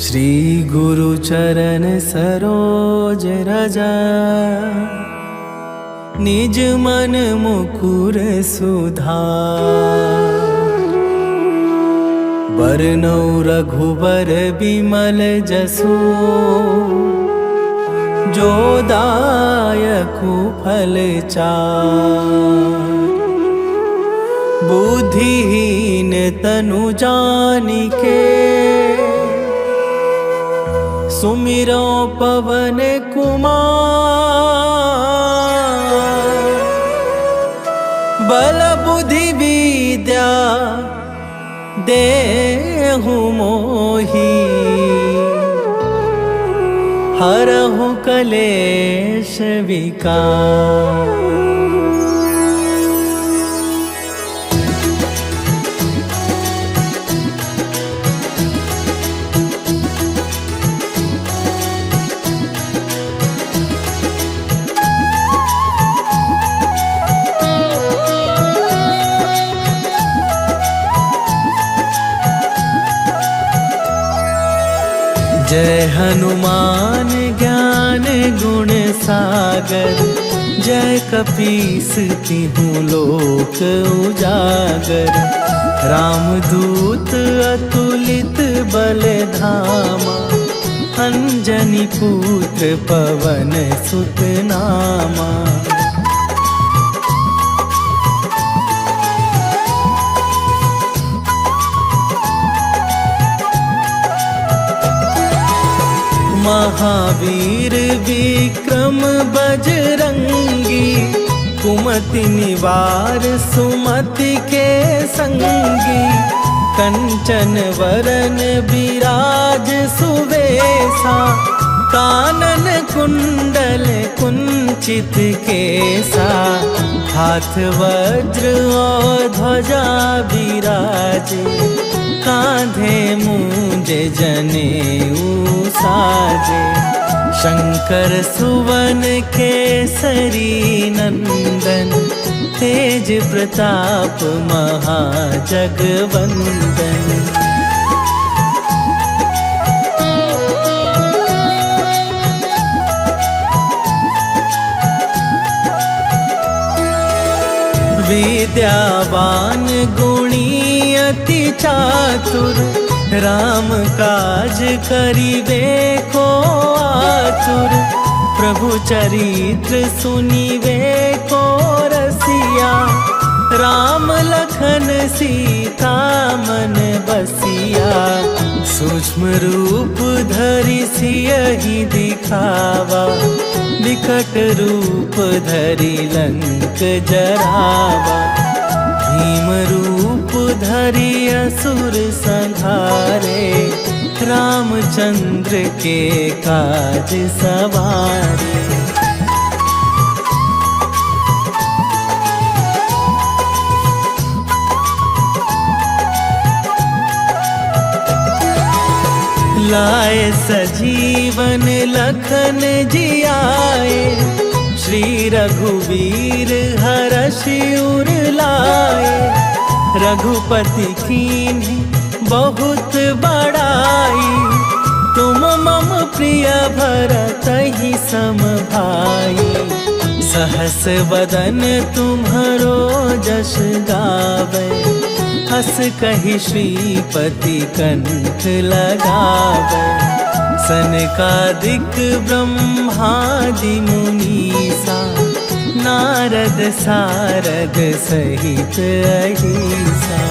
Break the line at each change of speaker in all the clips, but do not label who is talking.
श्री गुरु चरण सरोज रजा, निज मन मुकुर सुधार। बरनौ रघुबर बिमल जसु, जो दायकु फल चार। बुद्धिहीन तनु जानिके, सुमिरो पवन कुमार। बल बुद्धि विद्या देहु मोहि, हरहु कलेश विकार। जय हनुमान ज्ञान गुण सागर, जय कपीस तिहुँ लोक उजागर। रामदूत अतुलित बल धामा, अंजनी पुत्र पवन सुत नामा। महावीर विक्रम बजरंगी, कुमति निवार सुमति के संगी। कंचन वरन विराज सुवेशा, कानन कुंडल कुंचित केसा। हाथ वज्र और ध्वजा विराजे, कांधे मूंज जनेऊ साजे। शंकर सुवन केसरी नंदन, तेज प्रताप महाजगवंदन। विद्यावान गुणी अति चातुर, राम काज करिबे को आतुर। प्रभु चरित्र सुनिबे को रसिया, राम लखन सीता मन बसिया। सूक्ष्म रूप धरि सियहि दिखावा, विकट रूप धरि लंक जरावा। भीम रूप धरि असुर संहारे, रामचंद्र के काज सवारे। लाए सजीवन लखन जियाए, श्री रघुवीर हरषि उर लाए। रघुपति कीन्ही बहुत बड़ाई, तुम मम प्रिय भरतहि सम भाई। सहस वदन तुम्हरो जस गावे, हस कहि श्रीपति कंठ लगावे। सनकादिक ब्रह्मादि मुनीसा, नारद सारद सहित अहिसा।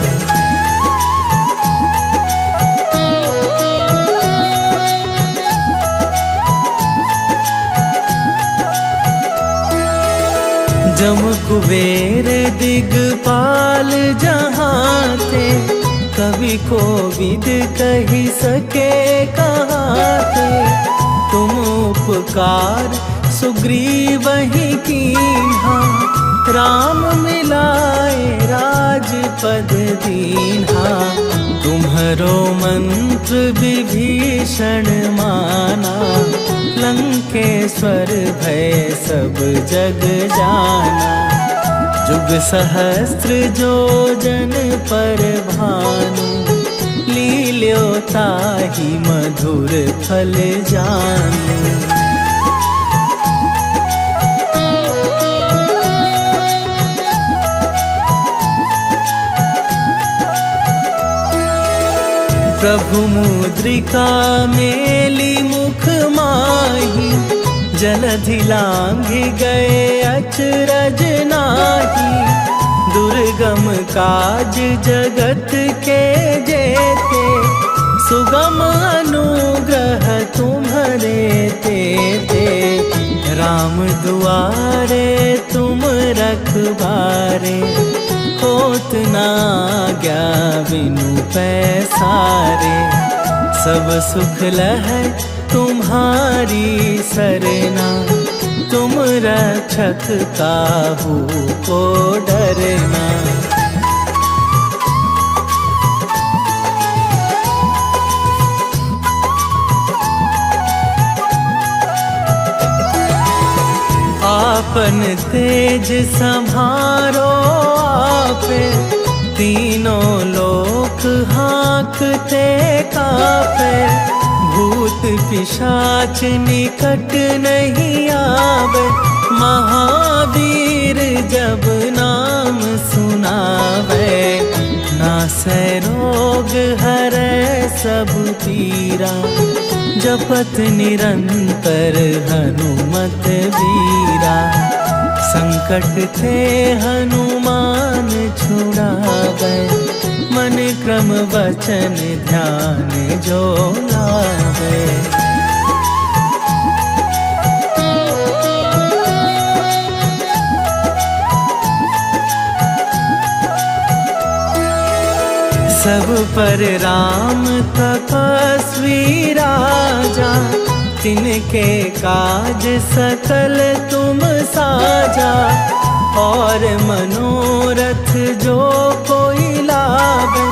जम कुबेर दिगपाल जहाँ थे, कवि कोविद कहि सके कहाते। तुम उपकार सुग्रीवहि कीन्हा, राम मिलाए राजपद दीन्हा। तुम्हरो मंत्र विभीषण माना, लंकेश्वर भय सब जग जाना। जुग सहस्त्र जो जन पर भानु, लीला मिल्यो ताहि मधुर फल जानु। प्रभु मुद्रिका मेली मुख माही, जलधि लांघि गए अचरज नाहि। दुर्गम काज जगत के जेते, सुगम अनुग्रह तुम्हारे तेते। राम दुआरे तुम रखबारे, होत ना आज्ञा बिनु पैसारे। सब सुख लहै तुम्हारी सरना, तुम रक्षक काहू को डरना। आपन तेज संभारो आपे, तीनों लोक हाँकते कापे। भूत पिशाच निकट नहीं आवे, महावीर जब नाम सुनावे। नासै रोग हरै सब पीरा, जपत निरंतर हनुमत बीरा। संकट ते हनुमान छुड़ावे, मन क्रम वचन ध्यान जो लावे। सब पर राम तपस्वी राजा, तिनके काज सकल तुम साजा। और मनोरथ जो कोई लावे,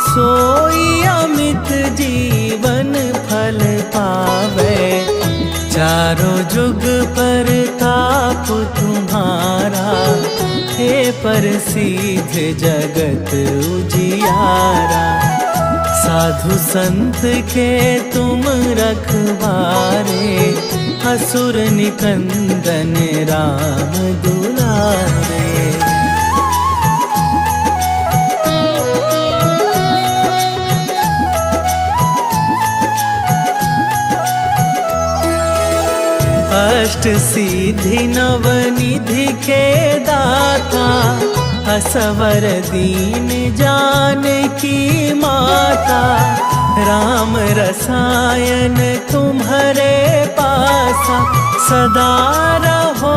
सोई अमित जीवन फल पावे। चारों जुग पर ताप तुम्हारा, हे प्रसिद्ध जगत उजियारा। साधु संत के तुम रखवारे, असुर निकंदन राम दुलारे। अष्ट सिद्धि नवनिधि के दाता, असवर दीन जानकी माता। राम रसायन तुम्हारे पासा, सदा रहो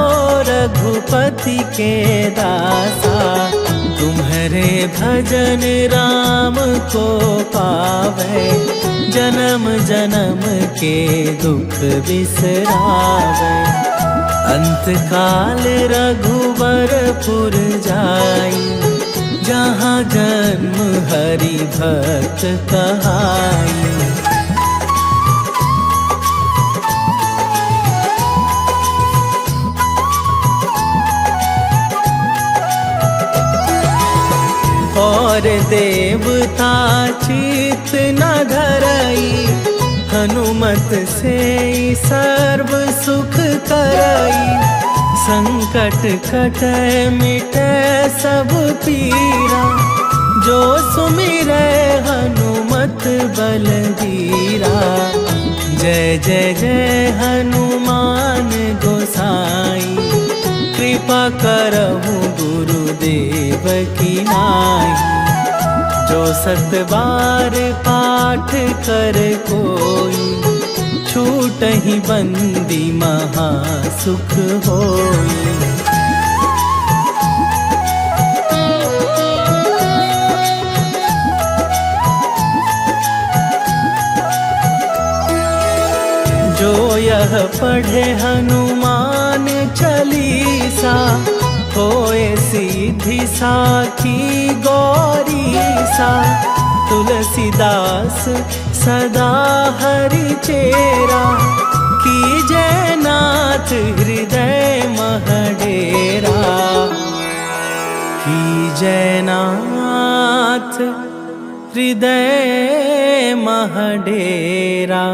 रघुपति के दासा। तुम्हारे भजन राम को पावे, जन्म जन्म के दुख बिसरावे। अंत काल रघुवरपुर जाई, जहाँ जन्म हरि भक्त कहाई। और देवता चित न धरई, हनुमत से सर्व सुख करई। संकट कटै मिटै सब पीरा, जो सुमिरै हनुमत बलबीरा। जय जय जय हनुमान गोसाई, कृपा करहु गुरुदेव की नाई। जो सत बार पाठ कर कोई, छूटहि बंदी महा सुख होई। जो यह पढ़े हनुमान चालीसा, होए सिद्धि साखी गौरीसा। तुलसीदास सदा हरि चेरा, कीजय नाथ हृदय महडेरा। कीजय नाथ हृदय मह डेरा।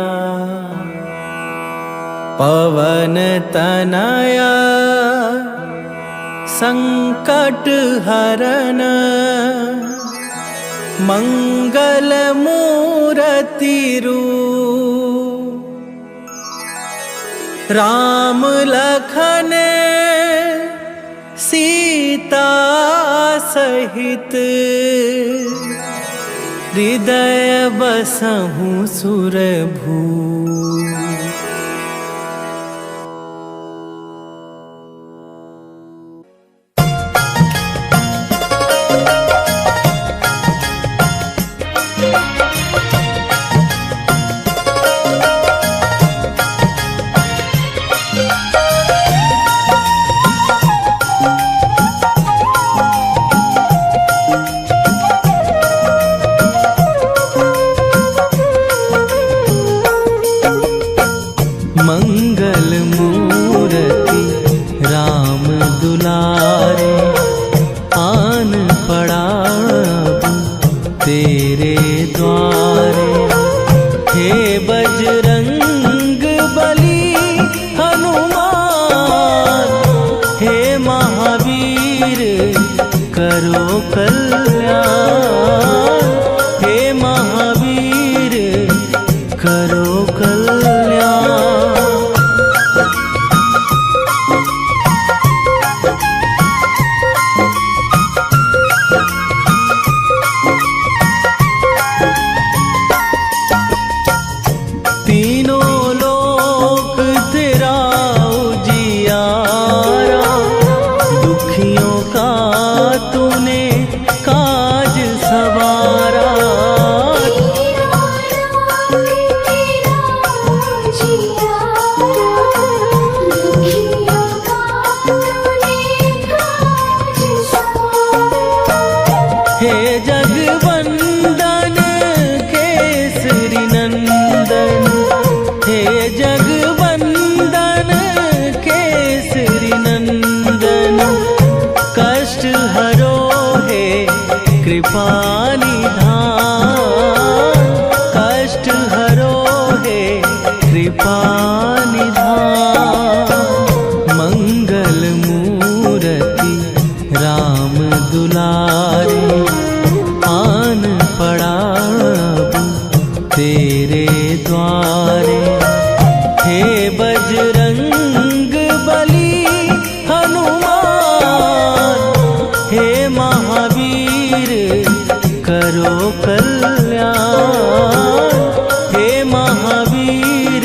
पवन तनया संकट हरन मंगल मूर्ति रूप। राम लखन सीता सहित हृदय बसहु सुरभू। मंगल मूर्ति राम दुलारे, आन पड़ा तेरे द्वारे। हे बजरंग बली हनुमान, हे महावीर करो कल्याण। हे महावीर करो कल्याण। तीनों लोक तेरा उजियारा, दुखियों का तूने काज सवारा। हे जगवंदन केसरी नंदन, हे जगवंदन केसरी नंदन। कष्ट हरो हे कृपा निधान, कष्ट हरो हे कृपा निधान। मंगल मूर्ति राम दुलारे, आन पड़ा तेरे द्वारे। हे बजरंग बली हनुमान, हे महावीर करो कल्याण। हे महावीर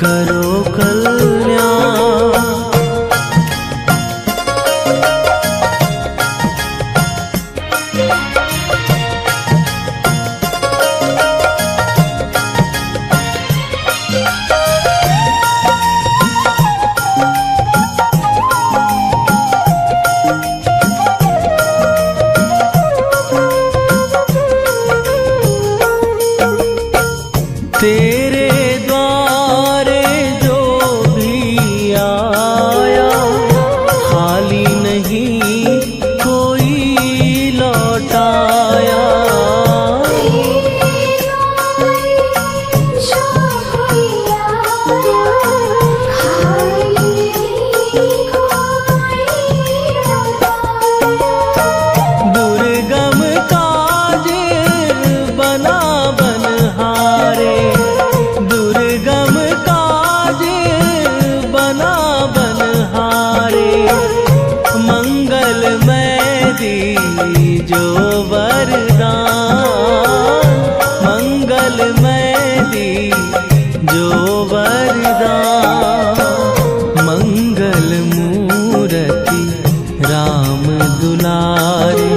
करो कल्याण। तेरे द्वारे जो भी आया, खाली नहीं कोई लौटाया। दुर्गम काज बना बनहारे, दुर्गम काज बना बनहारे। मंगलमय दीजो वरदान, मंगलमय दीजो वरदान। मंगल मूर्ति राम दुलारे,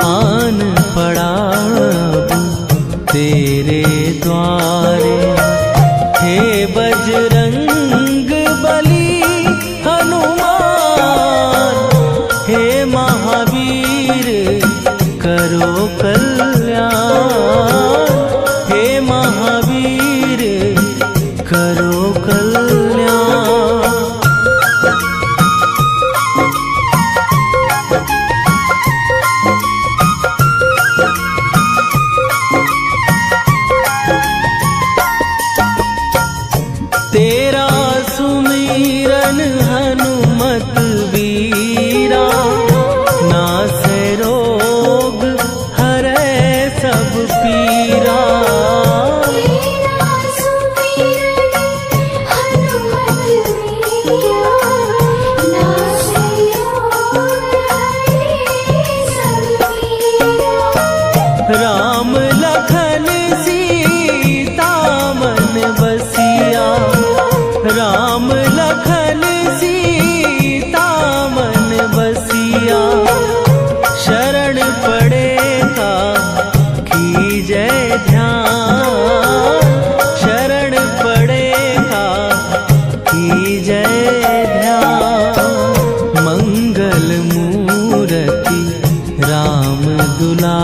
आन पड़ा तेरे द्वारे। हे बजरंग बली हनुमान, हे महावीर करो कल्याण। हे महावीर करो कल्याण।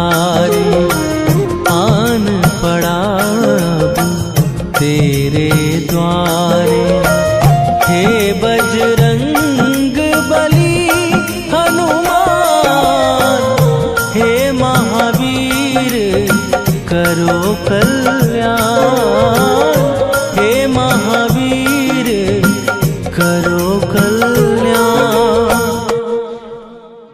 पुकारे, आन पड़ा अब तेरे द्वारे। हे बजरंग बली हनुमान, हे महावीर करो कल्याण।